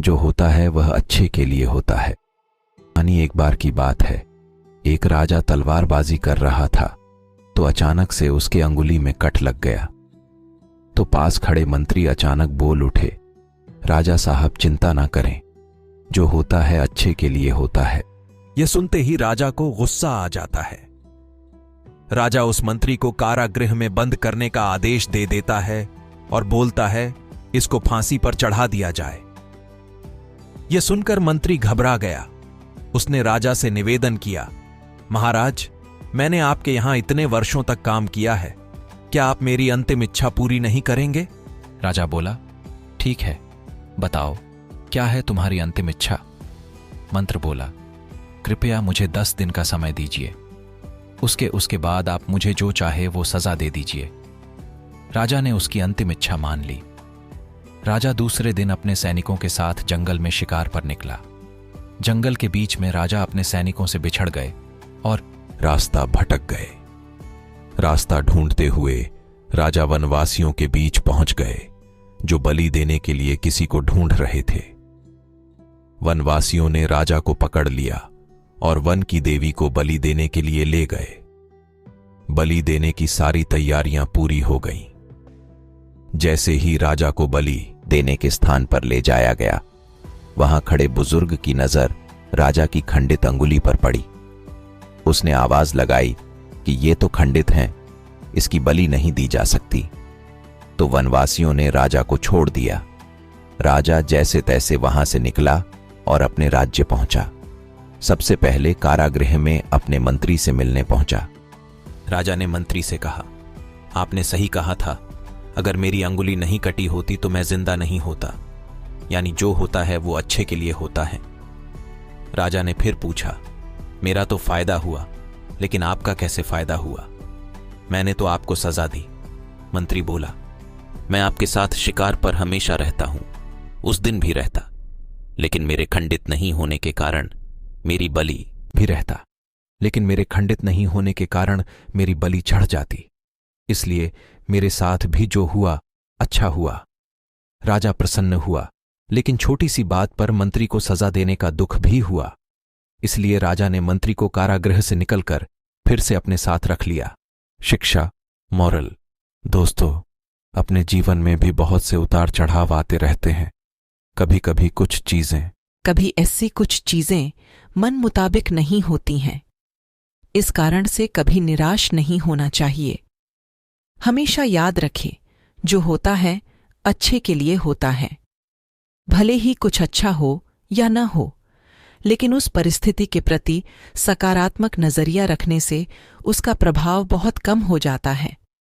जो होता है वह अच्छे के लिए होता है। यानी एक बार की बात है, एक राजा तलवारबाजी कर रहा था तो अचानक से उसके अंगुली में कट लग गया। तो पास खड़े मंत्री अचानक बोल उठे, राजा साहब चिंता ना करें, जो होता है अच्छे के लिए होता है। यह सुनते ही राजा को गुस्सा आ जाता है। राजा उस मंत्री को कारागृह में बंद करने का आदेश दे देता है और बोलता है, इसको फांसी पर चढ़ा दिया जाए। यह सुनकर मंत्री घबरा गया। उसने राजा से निवेदन किया, महाराज, मैंने आपके यहां इतने वर्षों तक काम किया है, क्या आप मेरी अंतिम इच्छा पूरी नहीं करेंगे? राजा बोला, ठीक है, बताओ क्या है तुम्हारी अंतिम इच्छा? मंत्र बोला, कृपया मुझे 10 दिन का समय दीजिए, उसके बाद आप मुझे जो चाहे वो सजा दे दीजिए। राजा ने उसकी अंतिम इच्छा मान ली। राजा दूसरे दिन अपने सैनिकों के साथ जंगल में शिकार पर निकला। जंगल के बीच में राजा अपने सैनिकों से बिछड़ गए और रास्ता भटक गए। रास्ता ढूंढते हुए राजा वनवासियों के बीच पहुंच गए, जो बलि देने के लिए किसी को ढूंढ रहे थे। वनवासियों ने राजा को पकड़ लिया और वन की देवी को बलि देने के लिए ले गए। बलि देने की सारी तैयारियां पूरी हो गईं। जैसे ही राजा को बलि देने के स्थान पर ले जाया गया, वहां खड़े बुजुर्ग की नजर राजा की खंडित अंगुली पर पड़ी। उसने आवाज लगाई कि ये तो खंडित हैं, इसकी बलि नहीं दी जा सकती। तो वनवासियों ने राजा को छोड़ दिया। राजा जैसे तैसे वहां से निकला और अपने राज्य पहुंचा। सबसे पहले कारागृह में अपने मंत्री से मिलने पहुंचा। राजा ने मंत्री से कहा, आपने सही कहा था, अगर मेरी अंगुली नहीं कटी होती तो मैं जिंदा नहीं होता। यानी जो होता है वो अच्छे के लिए होता है। राजा ने फिर पूछा, मेरा तो फायदा हुआ, लेकिन आपका कैसे फायदा हुआ? मैंने तो आपको सजा दी। मंत्री बोला, मैं आपके साथ शिकार पर हमेशा रहता हूं, उस दिन भी रहता, लेकिन मेरे खंडित नहीं होने के कारण मेरी बलि भी रहता, लेकिन मेरे खंडित नहीं होने के कारण मेरी बलि चढ़ जाती। इसलिए मेरे साथ भी जो हुआ अच्छा हुआ। राजा प्रसन्न हुआ, लेकिन छोटी सी बात पर मंत्री को सजा देने का दुख भी हुआ। इसलिए राजा ने मंत्री को कारागृह से निकलकर फिर से अपने साथ रख लिया। शिक्षा, मॉरल। दोस्तों, अपने जीवन में भी बहुत से उतार चढ़ाव आते रहते हैं। कभी ऐसी कुछ चीजें मन मुताबिक नहीं होती हैं। इस कारण से कभी निराश नहीं होना चाहिए। हमेशा याद रखें, जो होता है अच्छे के लिए होता है। भले ही कुछ अच्छा हो या न हो, लेकिन उस परिस्थिति के प्रति सकारात्मक नजरिया रखने से उसका प्रभाव बहुत कम हो जाता है।